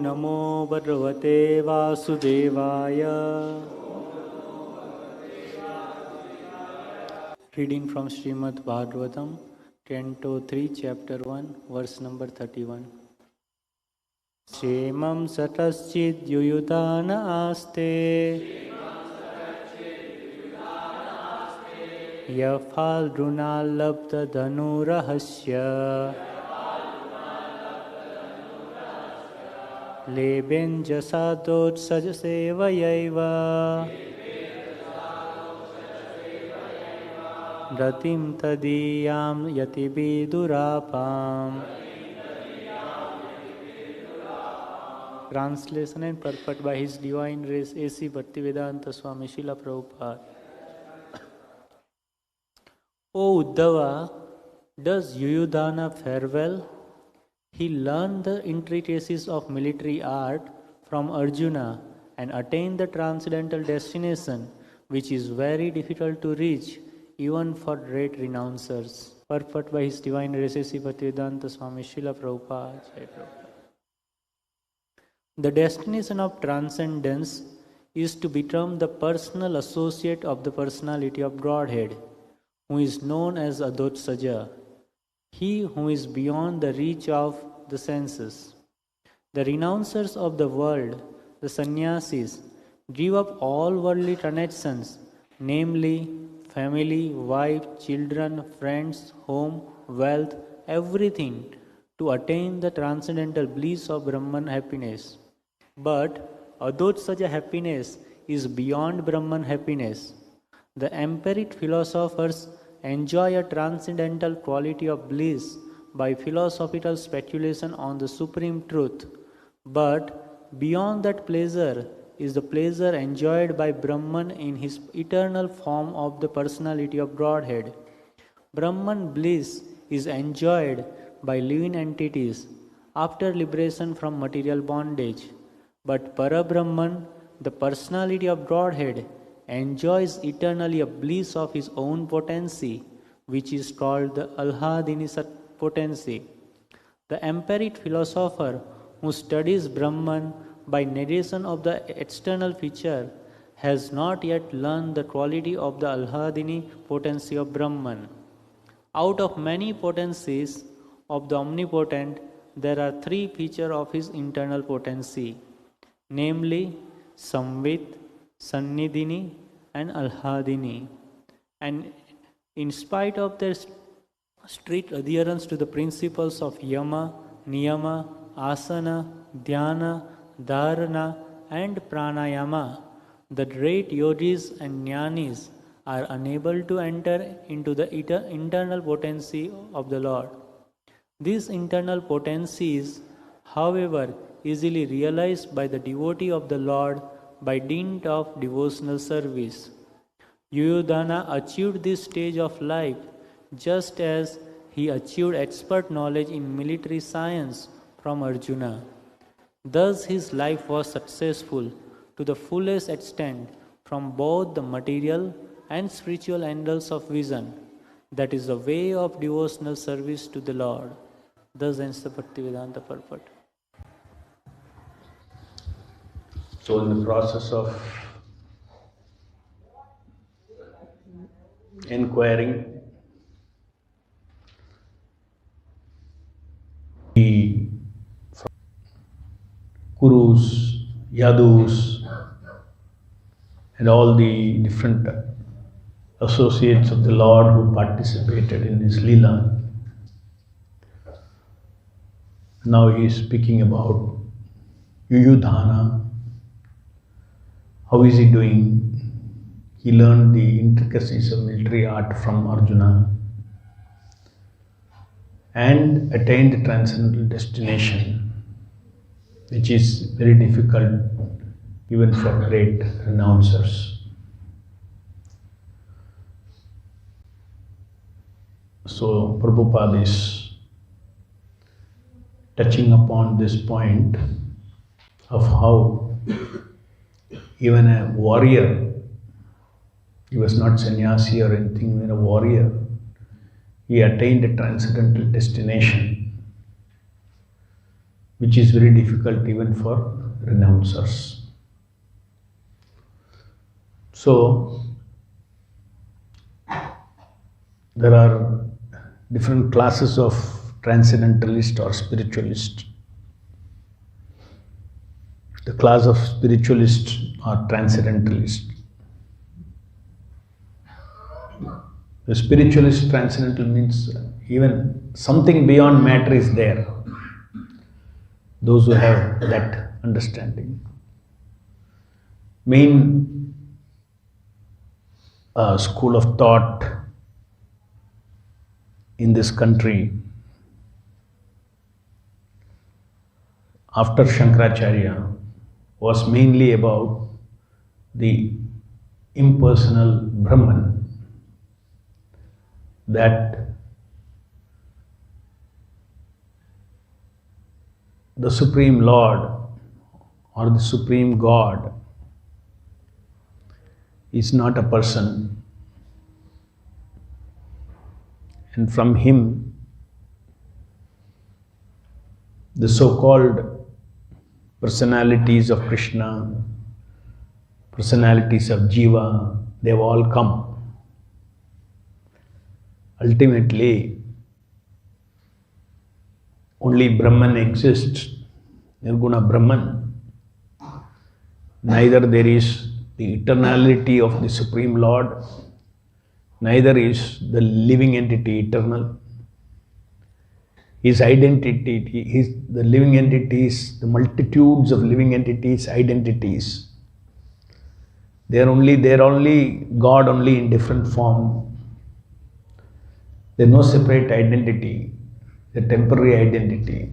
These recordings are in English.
Namo Bhagavate Vasudevaya. Reading from Srimad Bhagavatam, Canto 3, Chapter 1, verse number 31. Shemam sataschid yuyudana aste yafal drunal labda dhanurahasya leben jasadot sajasevayaiva ratim tadiyam yati vidurapam. Translation and purport by His Divine Grace A.C. Bhaktivedanta Swami Srila Prabhupada. O Uddhava, does Yuyudhana fare well? He learned the intricacies of military art from Arjuna and attained the transcendental destination, which is very difficult to reach even for great renouncers. Purport by His Divine Grace A.C. Bhaktivedanta Swami Srila Prabhupada. Jai Prabhupada. The destination of transcendence is to become the personal associate of the personality of Godhead, who is known as Adotsaja, he who is beyond the reach of the senses. The renouncers of the world, the sannyasis, give up all worldly connections, namely family, wife, children, friends, home, wealth, everything, to attain the transcendental bliss of Brahman happiness. But Adotsaja happiness is beyond Brahman happiness. The empiric philosophers enjoy a transcendental quality of bliss by philosophical speculation on the supreme truth. But beyond that pleasure is the pleasure enjoyed by Brahman in his eternal form of the personality of Godhead. Brahman bliss is enjoyed by living entities after liberation from material bondage. But Parabrahman, the personality of Godhead, enjoys eternally a bliss of his own potency, which is called the Alhadini potency. The empiric philosopher who studies Brahman by negation of the external feature has not yet learned the quality of the Alhadini potency of Brahman. Out of many potencies of the omnipotent, there are three features of his internal potency, namely Samvit, Sannidhini and Alhadini. And in spite of their strict adherence to the principles of Yama, Niyama, Asana, Dhyana, Dharana and Pranayama, the great yogis and jnanis are unable to enter into the internal potency of the Lord. These internal potencies, however, easily realized by the devotee of the Lord by dint of devotional service. Yuyudhana achieved this stage of life just as he achieved expert knowledge in military science from Arjuna. Thus his life was successful to the fullest extent from both the material and spiritual angles of vision. That is the way of devotional service to the Lord. Thus ends the Bhaktivedanta purport. So in the process of inquiring, the Kurus, Yadus, and all the different associates of the Lord who participated in his Leela. Now he is speaking about Yuyudhana. How is he doing? He learned the intricacies of military art from Arjuna and attained the transcendental destination, which is very difficult even for great renouncers. So Prabhupada is touching upon this point of how even a warrior, he was not sannyasi or anything, even a warrior, he attained a transcendental destination. which is very difficult even for renouncers. So, there are different classes of transcendentalist or spiritualist. The class of spiritualist or transcendentalist. The spiritualist transcendental means even something beyond matter is there. Those who have that understanding. Main school of thought in this country after Shankaracharya was mainly about the impersonal Brahman, that the Supreme Lord or the Supreme God is not a person, and from him the so-called personalities of Krishna, personalities of Jiva, they've all come. Ultimately, only Brahman exists, Nirguna Brahman. Neither there is the eternality of the Supreme Lord, neither is the living entity eternal. His identity, the living entities, the multitudes of living entities, identities. They are only God, only in different form. There is no separate identity, the temporary identity.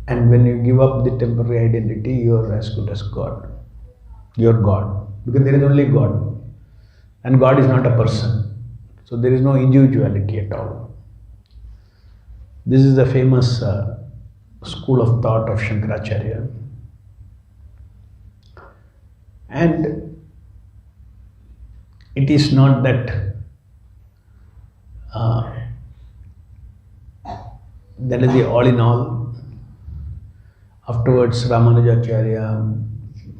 And when you give up the temporary identity, you are as good as God. You are God. Because there is only God. And God is not a person. So there is no individuality at all. This is the famous school of thought of Shankaracharya. And it is not that that is the all in all. Afterwards, Ramanujacharya,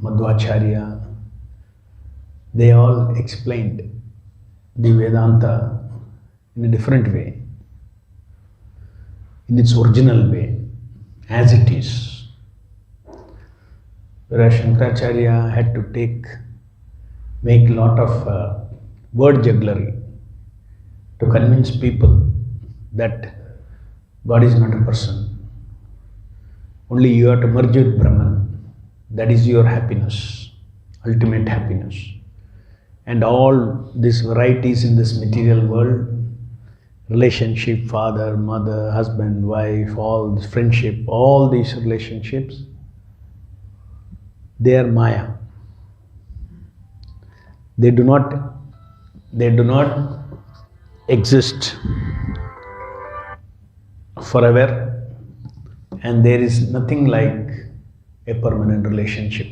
Madhvacharya, they all explained the Vedanta in a different way, in its original way, as it is. Whereas Shankaracharya had to make a lot of word jugglery to convince people that God is not a person. Only you have to merge with Brahman. That is your happiness, ultimate happiness. And all these varieties in this material world, relationship, father, mother, husband, wife, all this friendship, all these relationships, they are Maya. They do not exist forever, and there is nothing like a permanent relationship,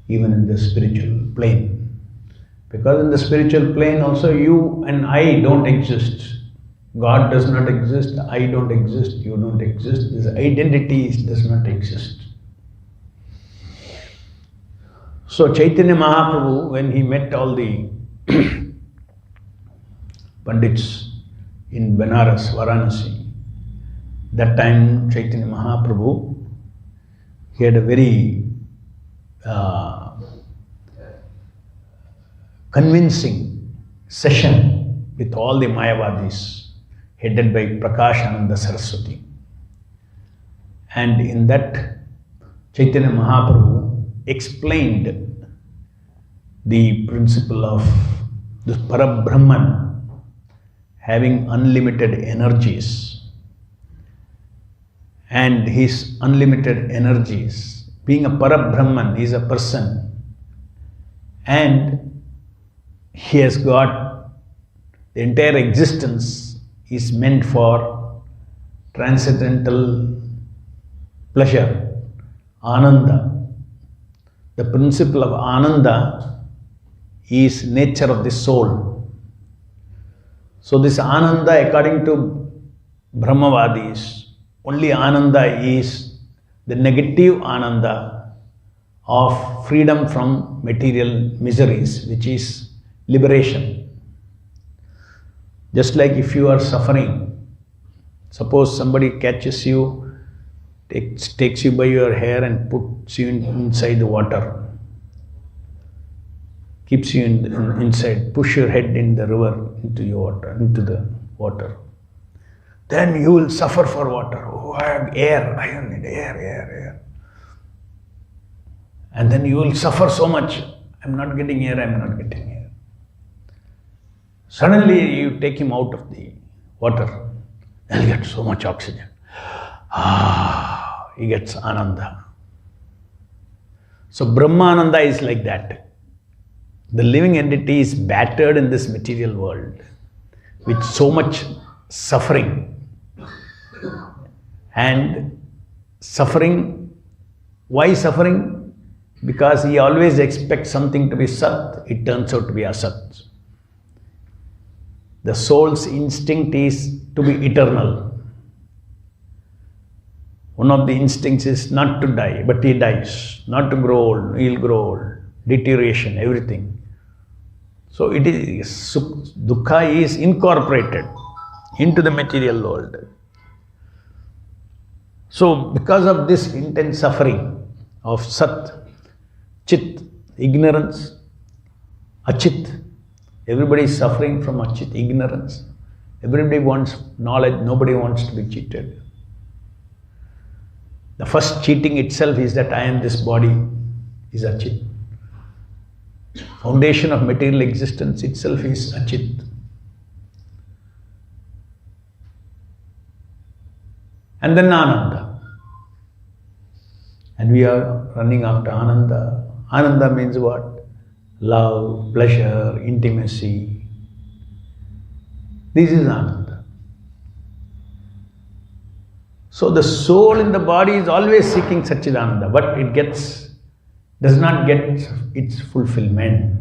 even in the spiritual plane. Because in the spiritual plane also you and I don't exist. God does not exist, I don't exist, you don't exist. This identity does not exist. So Chaitanya Mahaprabhu, when he met all the Pandits in Benares, Varanasi, that time Chaitanya Mahaprabhu, he had a very convincing session with all the Mayavadis, headed by Prakash Ananda Saraswati. And in that, Chaitanya Mahaprabhu explained the principle of the Parabrahman having unlimited energies, and his unlimited energies, being a Parabrahman, he is a person, and he has got the entire existence is meant for transcendental pleasure, Ananda. The principle of Ananda is nature of the soul. So this Ananda, according to Brahmavadis, only Ananda is the negative Ananda of freedom from material miseries, which is liberation. Just like if you are suffering, suppose somebody catches you, takes you by your hair and puts you inside the water, keeps you inside, push your head in the river, into the water. Then you will suffer for water. Oh, I have air, I need air. And then you will suffer so much. I'm not getting air. Suddenly you take him out of the water, and he'll get so much oxygen. He gets Ananda. So Brahmananda is like that. The living entity is battered in this material world with so much suffering. And suffering, why suffering? Because he always expects something to be Sat, it turns out to be Asat. The soul's instinct is to be eternal. One of the instincts is not to die, but he dies. Not to grow old, he'll grow old. Deterioration, everything. So it is, dukkha is incorporated into the material world. So because of this intense suffering of Sat, Chit, ignorance, Achit, everybody is suffering from Achit, ignorance. Everybody wants knowledge, nobody wants to be cheated. The first cheating itself is that I am this body, is Achit. Foundation of material existence itself is Achit. And then Ananda. And we are running after Ananda. Ananda means what? Love, pleasure, intimacy. This is Ananda. So the soul in the body is always seeking Satchidananda, but it does not get its fulfillment.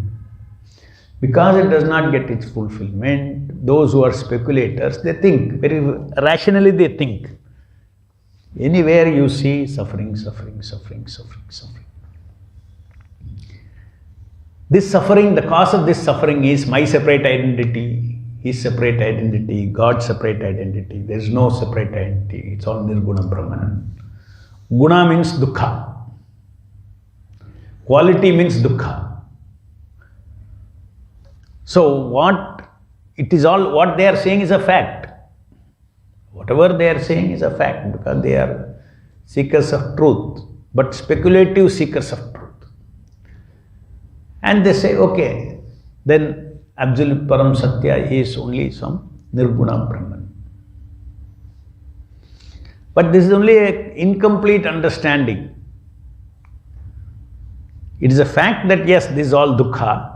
Because it does not get its fulfillment, those who are speculators, they think, very rationally they think. Anywhere you see suffering. This suffering, the cause of this suffering is my separate identity, his separate identity, God's separate identity. There is no separate identity. It's all Nirguna Brahman. Guna means dukkha. Quality means dukkha. So what they are saying is a fact. Whatever they are saying is a fact because they are seekers of truth, but speculative seekers of truth. And they say, okay, then absolute Param Satya is only some Nirguna Brahman. But this is only an incomplete understanding. It is a fact that yes, this is all dukkha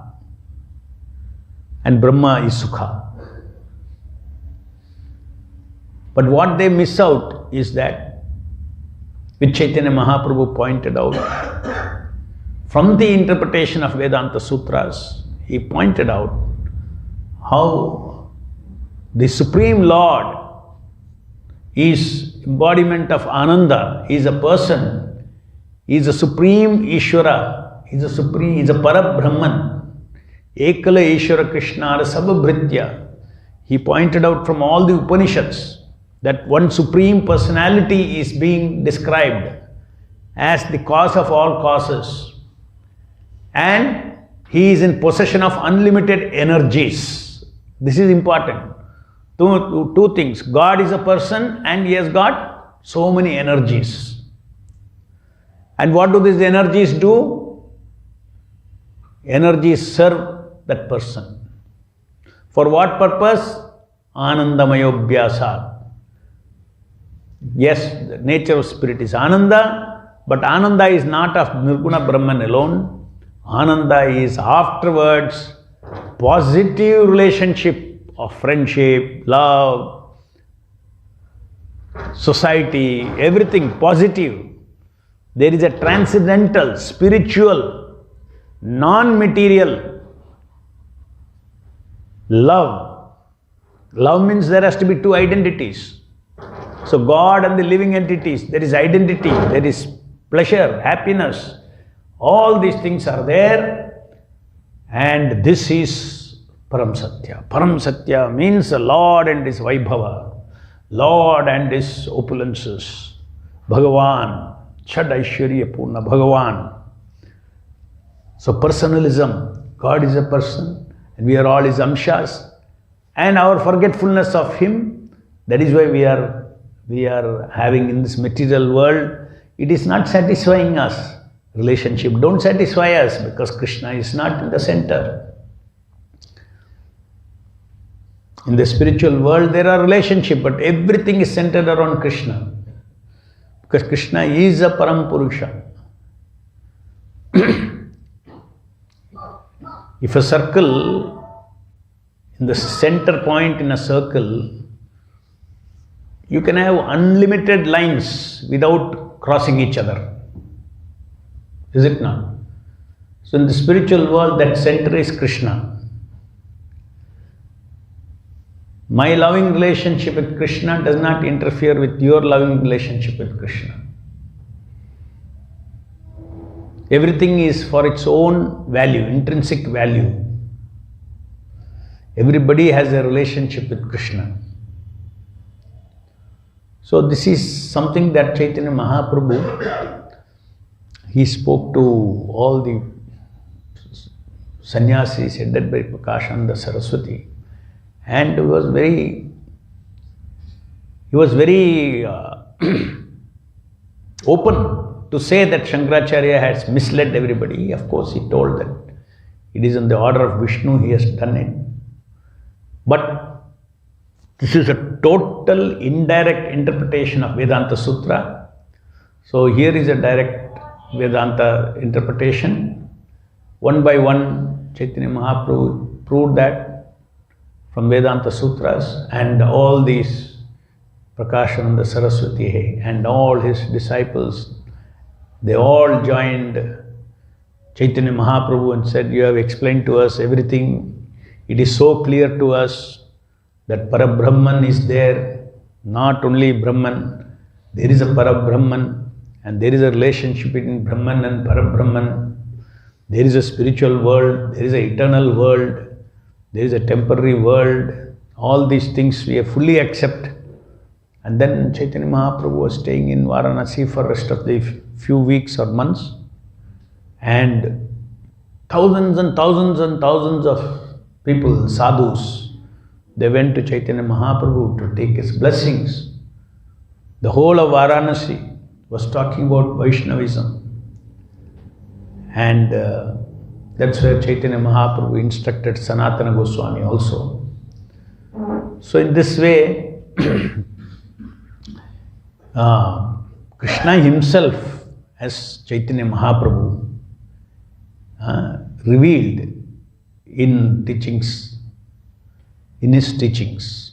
and Brahma is sukha. But what they miss out is that, which Chaitanya Mahaprabhu pointed out, from the interpretation of Vedanta Sutras, he pointed out how the Supreme Lord is embodiment of Ananda, he is a person, he is a Supreme Ishvara, he is a Parabrahman, Ekala Ishvara Krishnara Sababhritya. He pointed out from all the Upanishads that one Supreme Personality is being described as the cause of all causes. And he is in possession of unlimited energies. This is important. Two things. God is a person and he has got so many energies. And what do these energies do? Energies serve that person. For what purpose? Anandamayobhyasat. Yes, the nature of spirit is Ananda, but Ananda is not of Nirguna Brahman alone. Ananda is afterwards positive relationship of friendship, love, society, everything positive. There is a transcendental, spiritual, non-material love. Love means there has to be two identities. So God and the living entities, there is identity, there is pleasure, happiness. All these things are there, and this is Param Satya. Param Satya means the Lord and His Vaibhava, Lord and His opulences, Bhagavan, Chad Aishwarya Purna, Bhagavan. So personalism, God is a person and we are all His amshas, and our forgetfulness of Him, that is why we are having in this material world, it is not satisfying us. Relationship don't satisfy us because Krishna is not in the center. In the spiritual world there are relationships, but everything is centered around Krishna. Because Krishna is a Param Purusha. If a circle, in the center point in a circle, you can have unlimited lines without crossing each other. Is it not? So in the spiritual world, that center is Krishna. My loving relationship with Krishna does not interfere with your loving relationship with Krishna. Everything is for its own value, intrinsic value. Everybody has a relationship with Krishna. So this is something that Chaitanya Mahaprabhu, he spoke to all the sannyasis headed by Prakashananda Saraswati, and he was very open to say that Shankaracharya has misled everybody. Of course, he told that it is in the order of Vishnu he has done it. But this is a total indirect interpretation of Vedanta Sutra. So here is a direct Vedanta interpretation. One by one, Chaitanya Mahaprabhu proved that from Vedanta Sutras, and all these Prakashananda Saraswati and all his disciples, they all joined Chaitanya Mahaprabhu and said, "You have explained to us everything. It is so clear to us that Parabrahman is there, not only Brahman, there is a Parabrahman, and there is a relationship between Brahman and Parabrahman. There is a spiritual world, there is an eternal world, there is a temporary world. All these things we fully accept." And then Chaitanya Mahaprabhu was staying in Varanasi for the rest of the few weeks or months, and thousands and thousands and thousands of people, sadhus, they went to Chaitanya Mahaprabhu to take his blessings. The whole of Varanasi was talking about Vaishnavism, and that's where Chaitanya Mahaprabhu instructed Sanatana Goswami also. So in this way, Krishna himself, as Chaitanya Mahaprabhu, revealed in his teachings,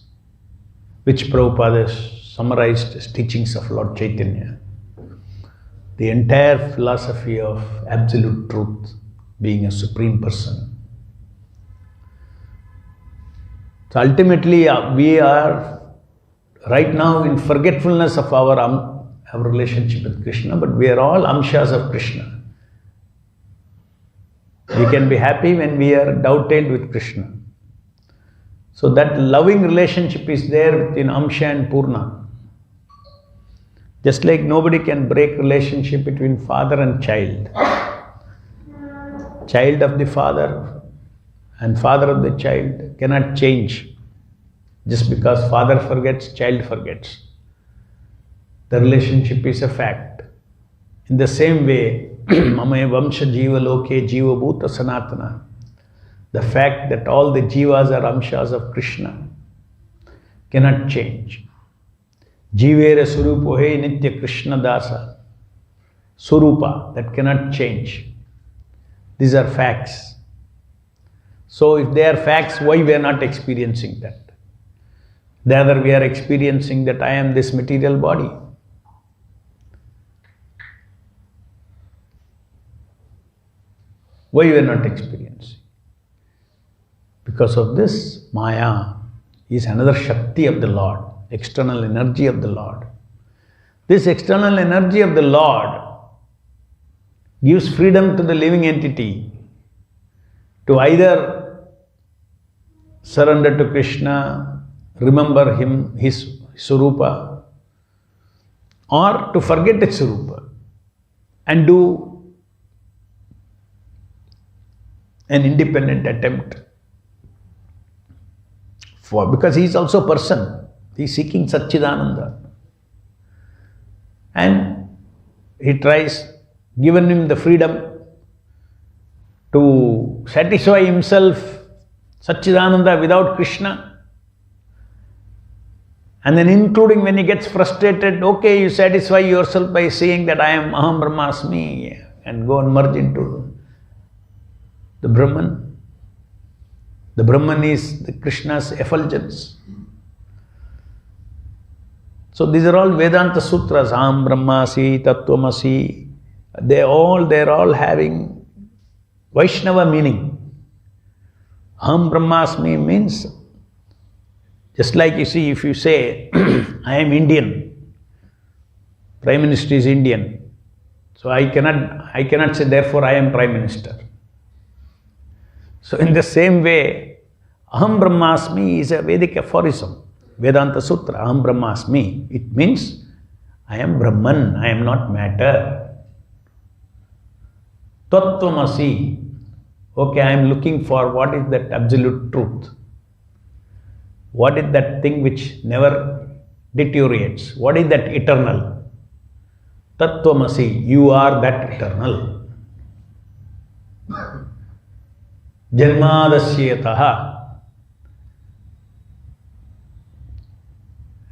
which Prabhupada summarized as teachings of Lord Chaitanya. The entire philosophy of absolute truth, being a supreme person. So ultimately, we are right now in forgetfulness of our relationship with Krishna, but we are all amshas of Krishna. We can be happy when we are dovetailed with Krishna. So that loving relationship is there within Amsha and Purna. Just like nobody can break relationship between father and child. Child of the father and father of the child cannot change. Just because father forgets, child forgets. The relationship is a fact. In the same way, Mame Vamsha Jiva Loke Jiva Bhuta Sanatana. The fact that all the jivas are amshas of Krishna cannot change. Jivera Surupo He Nitya Krishna Dasa. Surupa, that cannot change. These are facts. So if they are facts, why we are not experiencing that? Rather, we are experiencing that I am this material body. Why we are not experiencing? Because of this, Maya is another Shakti of the Lord, external energy of the Lord. This external energy of the Lord gives freedom to the living entity to either surrender to Krishna, remember him, his Swarupa, or to forget its Swarupa and do an independent attempt because he is also a person. He is seeking Satchidananda. And he tries, given him the freedom to satisfy himself, Satchidananda, without Krishna. And then including when he gets frustrated, okay, you satisfy yourself by saying that I am Aham Brahmasmi and go and merge into the Brahman. The Brahman is the Krishna's effulgence. So these are all Vedanta sutras, Aham Brahmasi, Tattvamasi. They're all having Vaishnava meaning. Aham Brahmasmi means, just like you see, if you say, I am Indian, Prime Minister is Indian, so I cannot say, therefore I am Prime Minister. So in the same way, Aham Brahmasmi is a Vedic aphorism, Vedanta Sutra, Aham Brahmasmi. It means, I am Brahman, I am not matter. Tattvamasi. Okay, I am looking for what is that absolute truth. What is that thing which never deteriorates? What is that eternal? Tattvamasi, you are that eternal. Janmadasyetaha.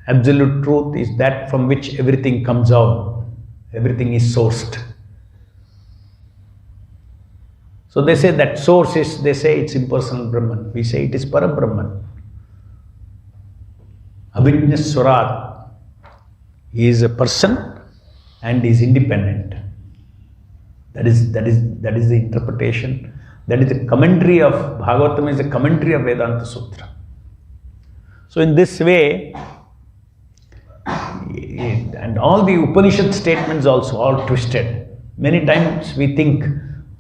Absolute truth is that from which everything comes out. Everything is sourced. So they say that source is, they say it's impersonal Brahman. We say it is Parabrahman. Abhijnaswarat. He is a person and is independent. That is the interpretation. That is the commentary of Bhagavatam, is a commentary of Vedanta Sutra. So in this way, and all the Upanishad statements also all twisted. Many times we think,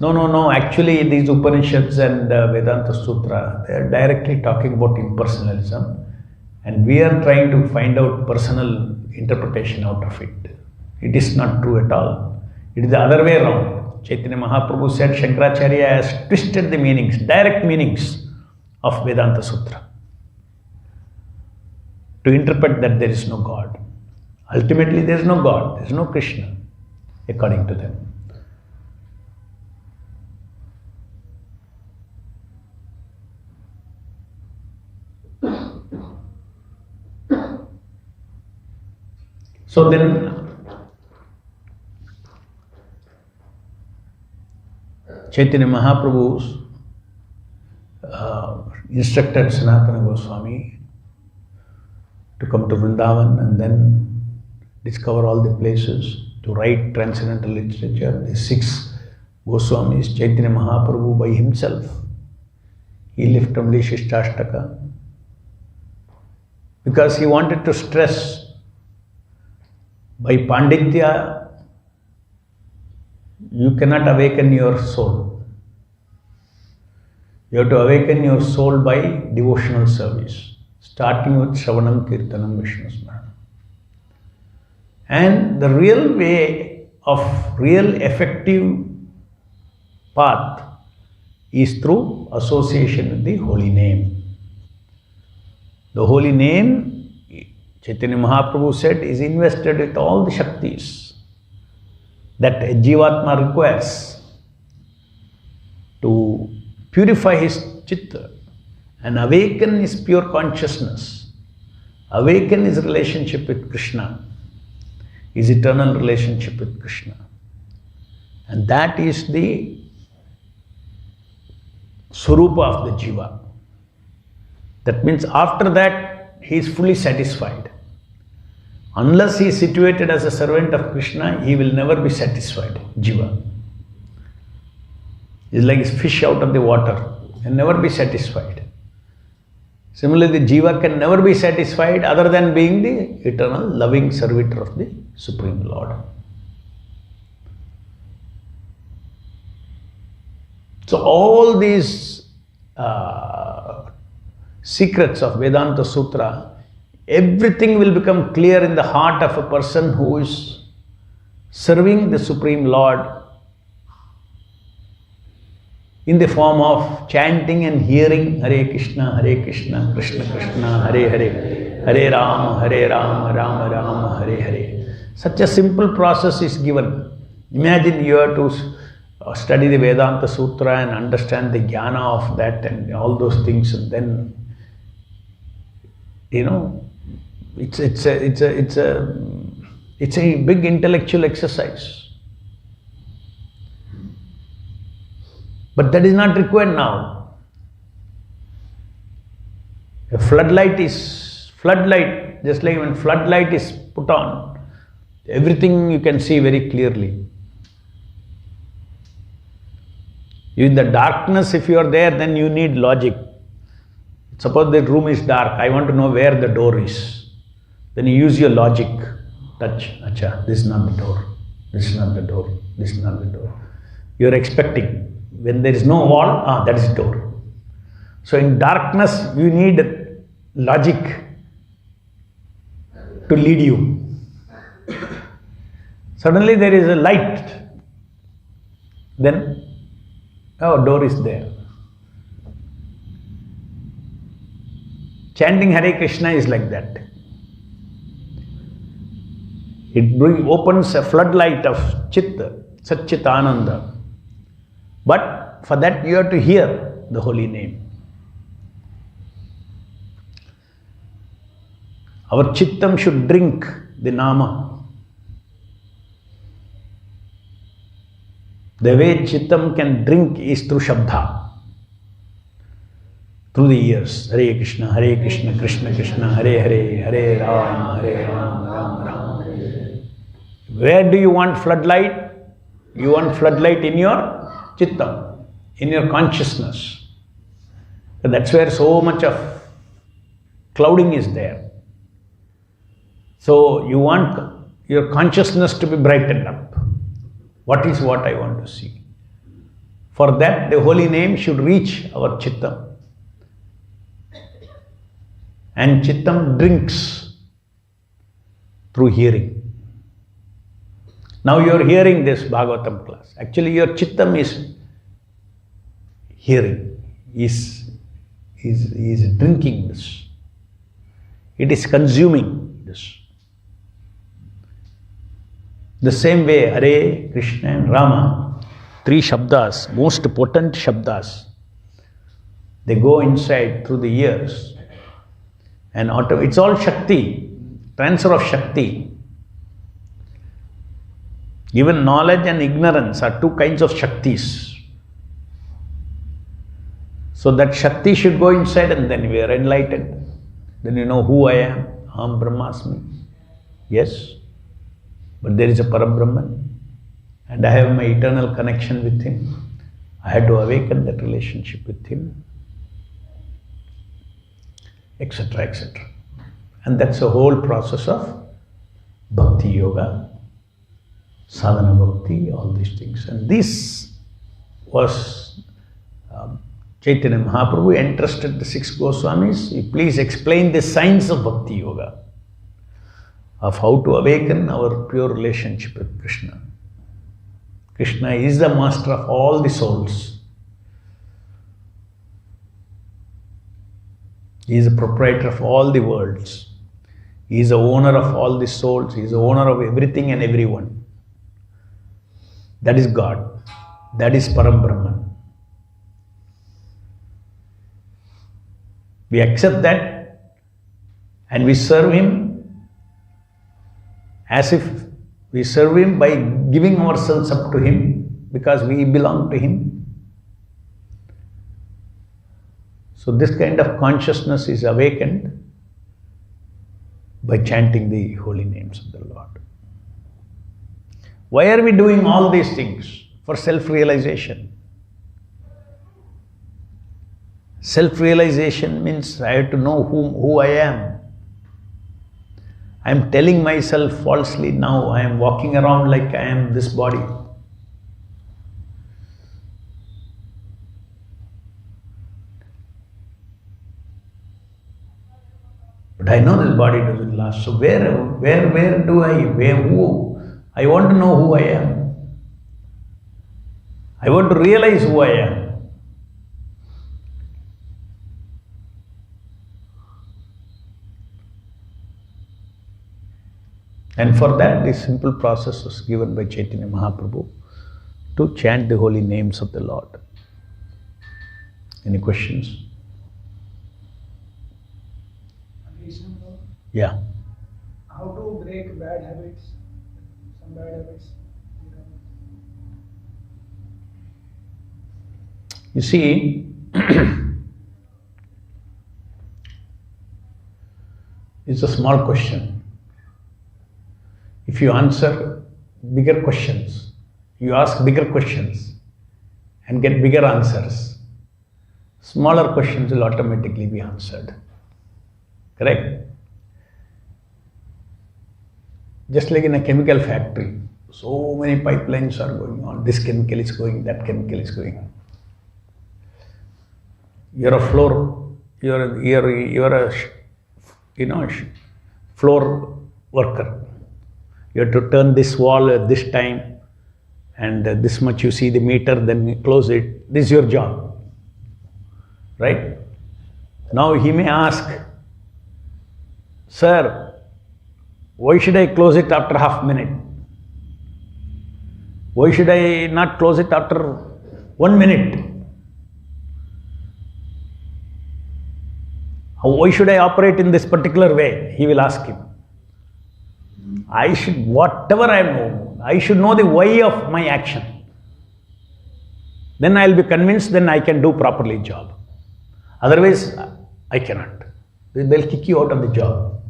no, actually these Upanishads and Vedanta Sutra, they are directly talking about impersonalism, and we are trying to find out personal interpretation out of it. It is not true at all. It is the other way around. Chaitanya Mahaprabhu said Shankaracharya has twisted the meanings, direct meanings of Vedanta Sutra to interpret that there is no God. Ultimately, there is no God, there is no Krishna, according to them. So then, Chaitanya Mahaprabhu instructed Sanatana Goswami to come to Vrindavan and then discover all the places, to write transcendental literature. The 6 Goswamis, Chaitanya Mahaprabhu by himself, he left only Shishtashtaka because he wanted to stress by Panditya you cannot awaken your soul. You have to awaken your soul by devotional service, starting with Shravanam, Kirtanam, Vishnu Smaranam. And the real way of real effective path is through association with the holy name. The holy name, Chaitanya Mahaprabhu said, is invested with all the Shaktis that a Jivatma requires to purify his Chitta and awaken his pure consciousness, awaken his relationship with Krishna, his eternal relationship with Krishna. And that is the Swarupa of the Jiva. That means after that he is fully satisfied. Unless he is situated as a servant of Krishna, he will never be satisfied, Jiva. He is like a fish out of the water, and never be satisfied. Similarly, the Jiva can never be satisfied other than being the eternal loving servitor of the Supreme Lord. So all these secrets of Vedanta Sutra, everything will become clear in the heart of a person who is serving the Supreme Lord in the form of chanting and hearing Hare Krishna, Krishna Krishna, Hare Hare, Hare Rama, Rama Rama, Hare Hare. Such a simple process is given. Imagine you have to study the Vedanta Sutra and understand the jnana of that and all those things, and then, you know, it's a big intellectual exercise. But that is not required now. A floodlight, just like when floodlight is put on, everything you can see very clearly. In the darkness, if you are there, then you need logic. Suppose the room is dark, I want to know where the door is. Then you use your logic. Touch, acha, this is not the door, this is not the door, this is not the door. You are expecting. When there is no wall, that is the door. So in darkness, you need logic to lead you. Suddenly there is a light. Then, door is there. Chanting Hare Krishna is like that. It opens a floodlight of Chitta, Satchit Ananda. But for that you have to hear the holy name. Our Chittam should drink the Nama. The way Chittam can drink is through Shabda, through the ears. Hare Krishna, Krishna Krishna, Hare Hare, Hare Rama, Rama Rama. Where do you want floodlight? You want floodlight in your Chittam, in your consciousness. That's where so much of clouding is there. So you want your consciousness to be brightened up. What is what I want to see? For that, the holy name should reach our Chittam. And Chittam drinks through hearing. Now you are hearing this Bhagavatam class. Actually your Chittam is hearing, is drinking this. It is consuming this. The same way, Hare, Krishna and Rama, three Shabdas, most potent Shabdas, they go inside through the ears. And it's all Shakti, transfer of Shakti. Even knowledge and ignorance are two kinds of Shaktis. So that Shakti should go inside and then we are enlightened. Then you know who I am. Aham Brahmasmi. Yes. But there is a Parabrahman. And I have my eternal connection with him. I had to awaken that relationship with him. Etc. etc. And that's the whole process of Bhakti Yoga. Sadhana Bhakti, all these things. And this was Chaitanya Mahaprabhu entrusted the 6 Goswamis. Please explain the science of Bhakti Yoga, of how to awaken our pure relationship with Krishna. Krishna is the master of all the souls. He is the proprietor of all the worlds. He is the owner of all the souls. He is the owner of everything and everyone. That is God. That is Param Brahman. We accept that and we serve him as if we serve him by giving ourselves up to him because we belong to him. So this kind of consciousness is awakened by chanting the holy names of the Lord. Why are we doing all these things? For self-realization. Self-realization means I have to know who I am. I am telling myself falsely now, I am walking around like I am this body. But I know this body doesn't last. So where do who? I want to know who I am. I want to realize who I am. And for that, this simple process was given by Chaitanya Mahaprabhu to chant the holy names of the Lord. Any questions? Yeah. How to break bad habits? Some bad habits. You see, it's a small question. If you answer bigger questions, you ask bigger questions and get bigger answers, smaller questions will automatically be answered. Correct? Just like in a chemical factory, so many pipelines are going on. This chemical is going, that chemical is going. You're a floor, you're a floor worker. You have to turn this wall at this time, and this much you see the meter, then you close it. This is your job, right? Now he may ask, "Sir, why should I close it after half minute? Why should I not close it after 1 minute? Why should I operate in this particular way?" He will ask him. Whatever I know, I should know the why of my action. Then I'll be convinced, then I can do properly job. Otherwise, I cannot. They'll kick you out of the job.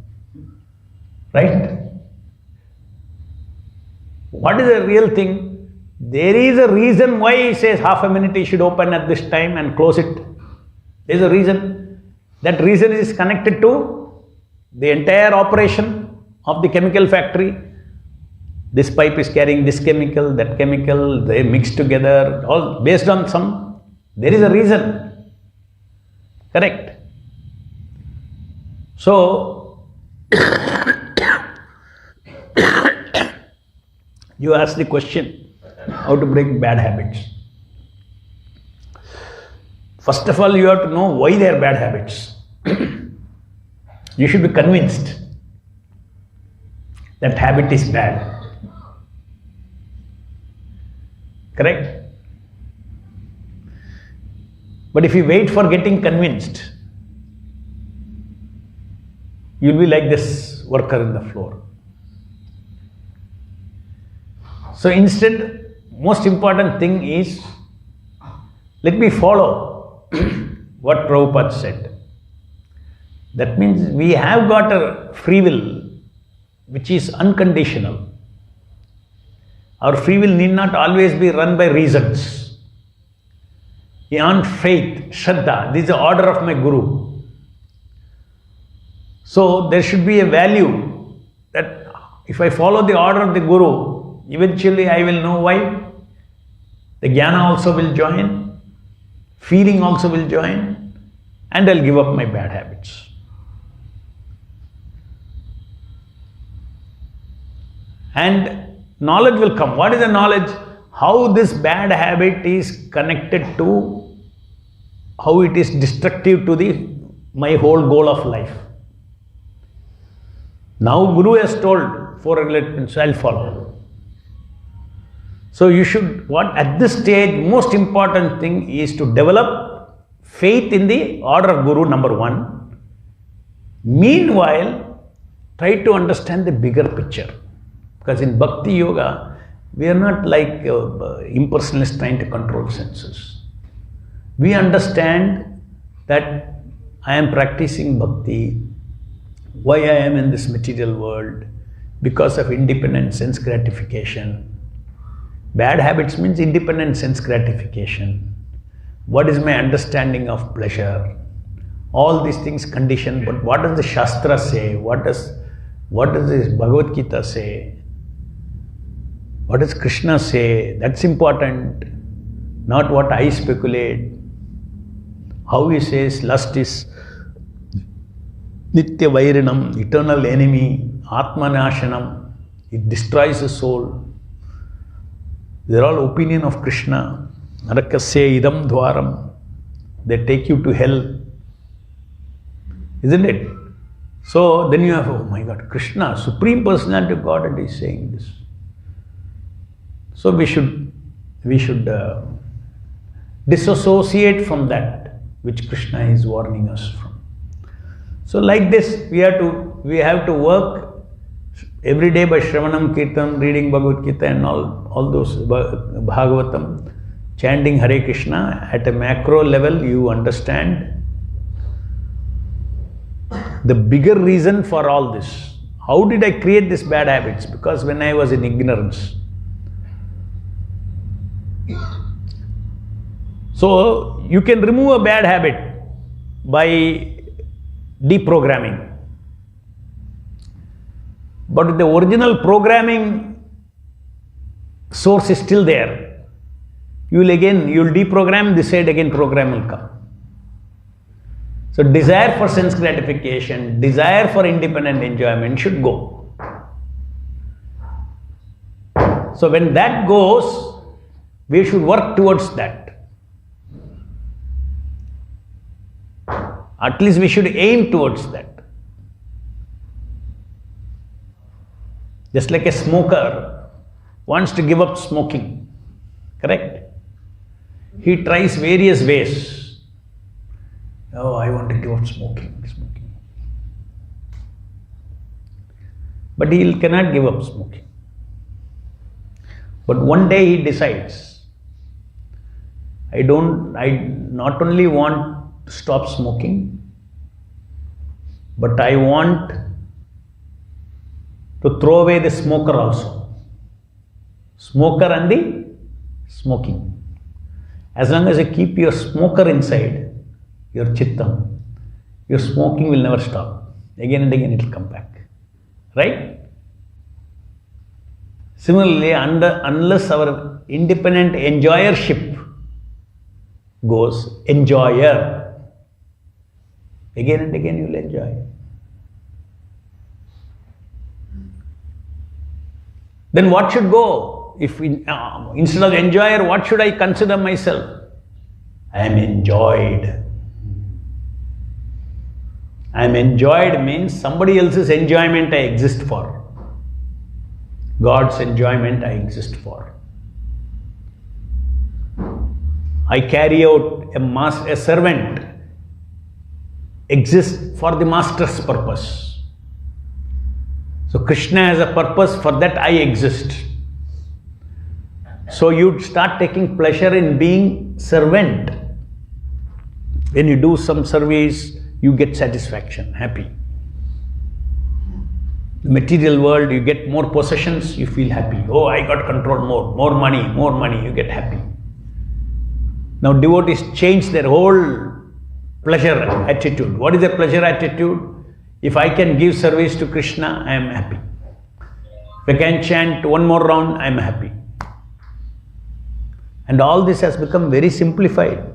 Right? What is the real thing? There is a reason why he says half a minute he should open at this time and close it. There is a reason. That reason is connected to the entire operation of the chemical factory. This pipe is carrying this chemical, that chemical, they mix together, all based on there is a reason. Correct? So, you ask the question, how to break bad habits. First of all, you have to know why they are bad habits. You should be convinced that habit is bad. Correct? But if you wait for getting convinced, you'll be like this worker in the floor. So instead, most important thing is, let me follow what Prabhupada said. That means we have got a free will which is unconditional. Our free will need not always be run by reasons. On faith, Shraddha, this is the order of my Guru. So there should be a value that if I follow the order of the Guru, eventually I will know why. The jnana also will join, feeling also will join, and I'll give up my bad habits. And knowledge will come. What is the knowledge? How this bad habit is connected to, how it is destructive to my whole goal of life. Now Guru has told 4 regulations, I'll follow. So you should, at this stage, most important thing is to develop faith in the order of Guru, number 1. Meanwhile, try to understand the bigger picture. Because in Bhakti Yoga, we are not like impersonalists trying to control senses. We understand that I am practicing Bhakti, why I am in this material world, because of independent sense gratification. Bad habits means independent sense gratification. What is my understanding of pleasure? All these things condition, but what does the Shastra say? What does What does this Bhagavad Gita say? What does Krishna say? That's important. Not what I speculate. How he says lust is Nitya Vairinam, eternal enemy, Atmanashanam. It destroys the soul. They're all opinion of Krishna. Narakasya idam dwaram. They take you to hell. Isn't it? So then you have, oh my God, Krishna, Supreme Personality of Godhead is saying this. So we should disassociate from that which Krishna is warning us from. So like this, we have to work every day by Shravanam Kirtan, reading Bhagavad Gita and all those Bhagavatam, chanting Hare Krishna. At a macro level, you understand the bigger reason for all this. How did I create these bad habits? Because when I was in ignorance. So you can remove a bad habit by deprogramming. But the original programming source is still there. You'll deprogram, this side again program will come. So desire for sense gratification, desire for independent enjoyment should go. So when that goes, we should work towards that. At least we should aim towards that. Just like a smoker wants to give up smoking, correct? He tries various ways. Oh, I want to give up smoking. But he cannot give up smoking. But one day he decides, I not only want to stop smoking, but I want to throw away the smoker also. Smoker and the smoking. As long as you keep your smoker inside, your chittam, your smoking will never stop. Again and again it will come back. Right? Similarly, unless our independent enjoyership goes, enjoyer, again and again you will enjoy. Then what should go? If instead of enjoyer, what should I consider myself? I am enjoyed. I am enjoyed means somebody else's enjoyment I exist for. God's enjoyment I exist for. I carry out a servant exists for the master's purpose. So Krishna has a purpose, for that I exist. So you start taking pleasure in being servant. When you do some service, you get satisfaction, happy. The material world, you get more possessions, you feel happy. Oh, I got control more money, you get happy. Now devotees change their whole pleasure attitude. What is the pleasure attitude? If I can give service to Krishna, I am happy. If I can chant one more round, I am happy. And all this has become very simplified.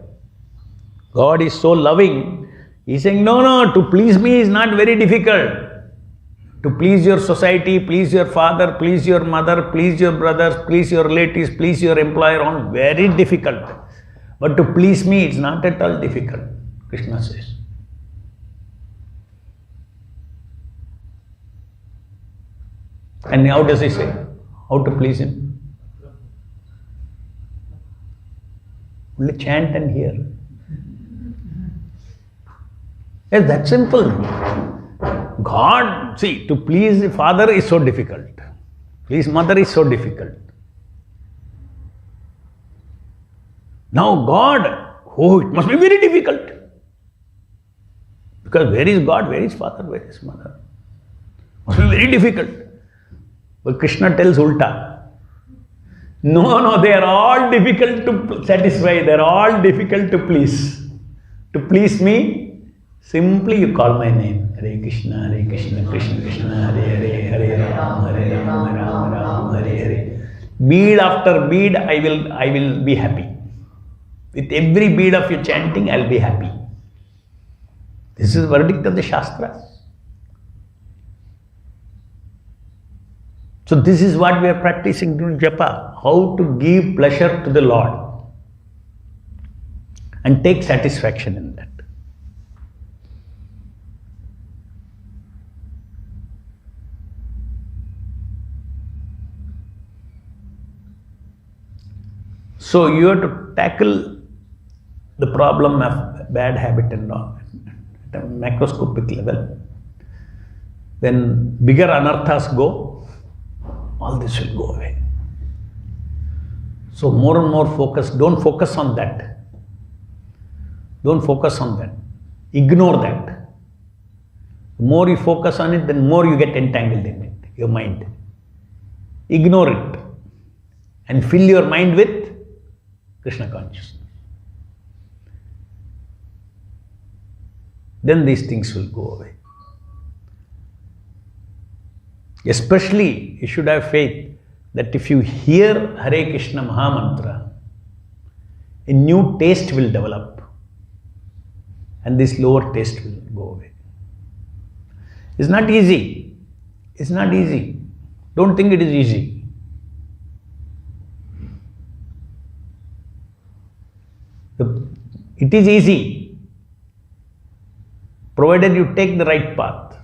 God is so loving. He's saying, no, to please me is not very difficult. To please your society, please your father, please your mother, please your brothers, please your relatives, please your employer, all very difficult. But to please me, it's not at all difficult, Krishna says. And how does he say? How to please him? Only chant and hear. It's that simple. God, see, to please the father is so difficult. Please mother is so difficult. Now God, oh, it must be very difficult. Because where is God, where is father, where is mother? Must be very difficult. But Krishna tells ulta. No, they are all difficult to satisfy, they are all difficult to please. To please me, simply you call my name. Hare Krishna, Krishna Krishna, Hare Hare, Hare Ram, Ram Ram, Hare Hare. Bead after bead, I will be happy. With every bead of your chanting, I'll be happy. This is the verdict of the Shastras. So this is what we are practicing during japa, how to give pleasure to the Lord and take satisfaction in that. So you have to tackle the problem of bad habit and all at a macroscopic level. When bigger anarthas go, all this will go away. So more and more focus, don't focus on that. Don't focus on that. Ignore that. The more you focus on it, then more you get entangled in it, your mind. Ignore it and fill your mind with Krishna consciousness. Then these things will go away. Especially, you should have faith that if you hear Hare Krishna Mahamantra, a new taste will develop and this lower taste will go away. It's not easy. It's not easy. Don't think it is easy. It is easy, provided you take the right path.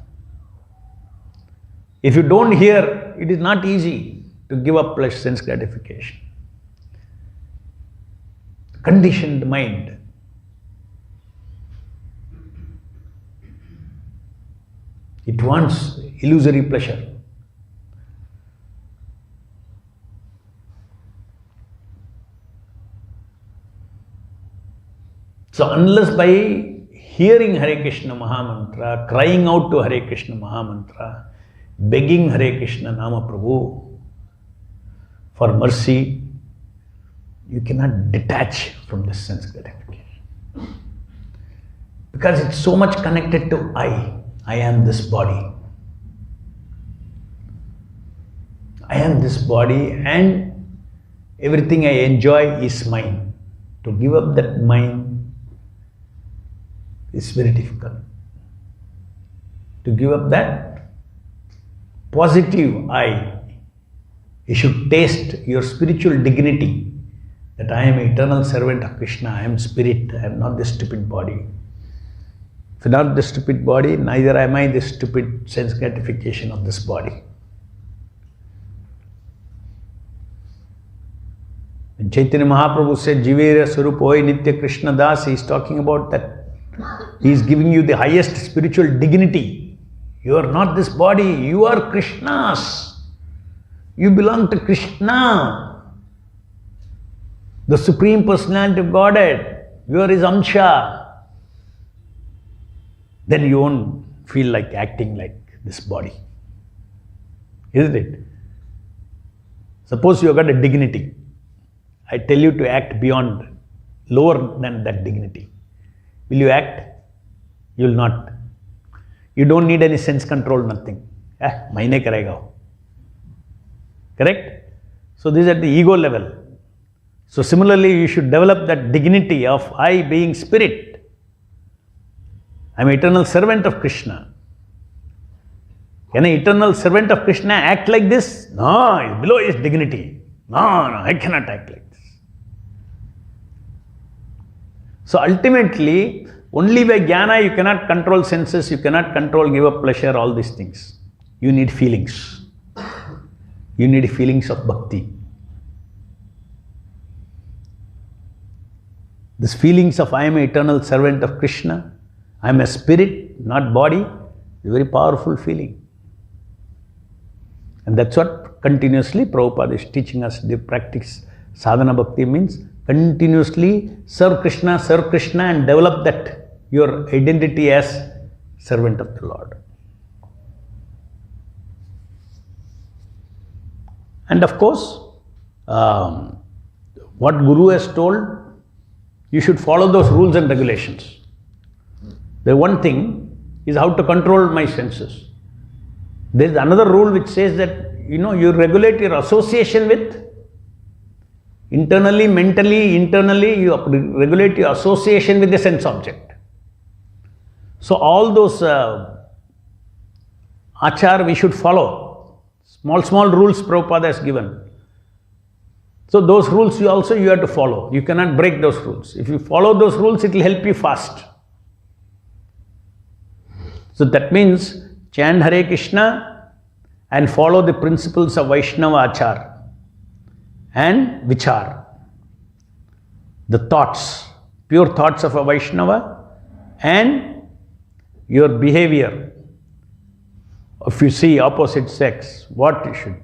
If you don't hear, it is not easy to give up pleasure, sense gratification. Conditioned mind. It wants illusory pleasure. So unless by hearing Hare Krishna Mahamantra, crying out to Hare Krishna Mahamantra, begging Hare Krishna Nama Prabhu for mercy, you cannot detach from this sense gratification. Because it's so much connected to I am this body. I am this body and everything I enjoy is mine. To give up that mine is very difficult. To give up that positive I, you should taste your spiritual dignity that I am eternal servant of Krishna, I am spirit, I am not this stupid body. If not the stupid body, neither am I the stupid sense gratification of this body. When Chaitanya Mahaprabhu said, Jivera Surupoi Nitya Krishna Dasa, he is talking about that. He is giving you the highest spiritual dignity. You are not this body, you are Krishna's. You belong to Krishna, the Supreme Personality of Godhead. You are His Amsha. Then you won't feel like acting like this body. Isn't it? Suppose you have got a dignity. I tell you to act beyond, lower than that dignity. Will you act? You will not. You don't need any sense control, nothing. Maine karega. Correct? So this is at the ego level. So similarly, you should develop that dignity of I being spirit. I am eternal servant of Krishna. Can an eternal servant of Krishna act like this? No, it's below his dignity. No, I cannot act like this. So ultimately, only by jnana you cannot control senses, you cannot control, give up pleasure, all these things. You need feelings. You need feelings of bhakti. These feelings of I am an eternal servant of Krishna, I am a spirit, not body, is a very powerful feeling. And that's what continuously Prabhupada is teaching us. The practice sadhana bhakti means continuously serve Krishna and develop that your identity as servant of the Lord. And of course, what Guru has told, you should follow those rules and regulations. The one thing, is how to control my senses. There is another rule which says that, you regulate your association with, internally, mentally, internally, you regulate your association with the sense object. So all those achar we should follow. Small rules Prabhupada has given. So those rules you have to follow. You cannot break those rules. If you follow those rules, it will help you fast. So that means chant Hare Krishna and follow the principles of Vaishnava Achar and Vichar. The thoughts, pure thoughts of a Vaishnava, and your behavior. If you see opposite sex, what you should.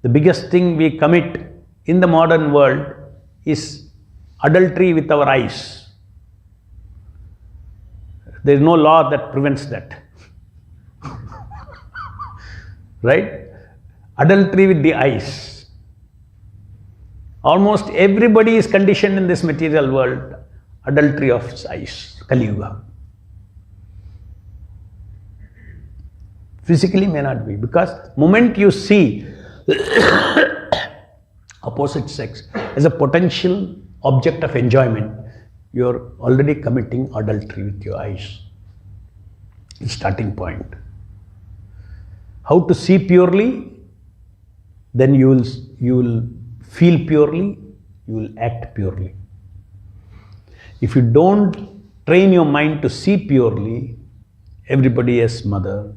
The biggest thing we commit in the modern world is adultery with our eyes. There is no law that prevents that. Right? Adultery with the eyes. Almost everybody is conditioned in this material world. Adultery of eyes. Kali Yuga. Physically may not be, because moment you see opposite sex as a potential object of enjoyment, you are already committing adultery with your eyes. Starting point. How to see purely? Then you will feel purely, you will act purely. If you don't train your mind to see purely, everybody has mother,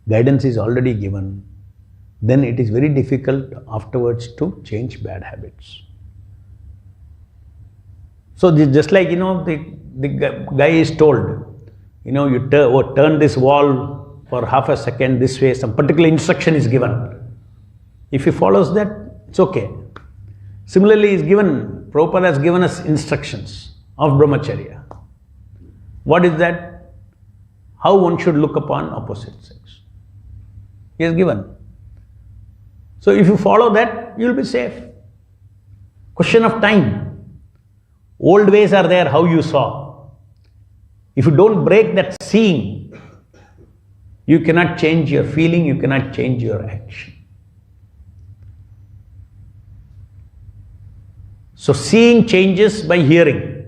guidance is already given, then it is very difficult afterwards to change bad habits. So just like, the guy is told, you turn this wall for half a second this way, some particular instruction is given. If he follows that, it's okay. Similarly, Prabhupada has given us instructions of brahmacharya. What is that? How one should look upon opposite sex. He has given. So if you follow that, you will be safe. Question of time. Old ways are there, how you saw. If you don't break that seeing, you cannot change your feeling, you cannot change your action. So seeing changes by hearing.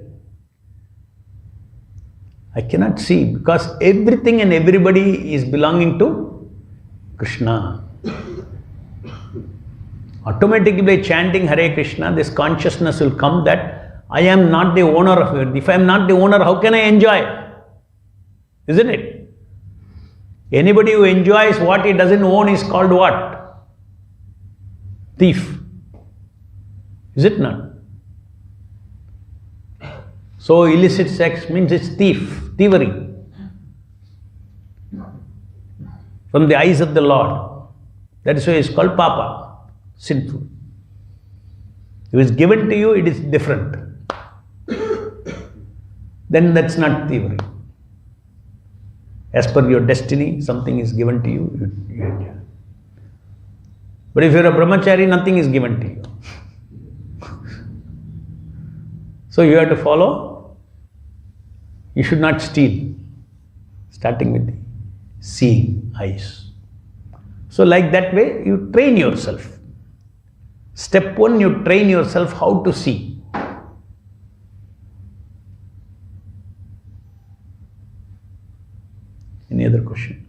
I cannot see because everything and everybody is belonging to Krishna. Automatically by chanting Hare Krishna, this consciousness will come that I am not the owner of it. If I am not the owner, how can I enjoy? Isn't it? Anybody who enjoys what he doesn't own is called what? Thief. Is it not? So illicit sex means it's thievery. From the eyes of the Lord. That is why it's called papa, sinful. If it's given to you, it is different. Then that's not thievery. As per your destiny, something is given to you, you enjoy. But if you're a brahmachari, nothing is given to you. So you have to follow. You should not steal. Starting with the seeing eyes. So like that way, you train yourself. Step one, you train yourself how to see. Any other question?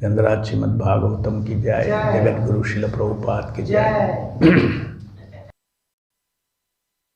Srimad Bhagavatam ki jai, Jagat Guru Srila Prabhupada ki jai.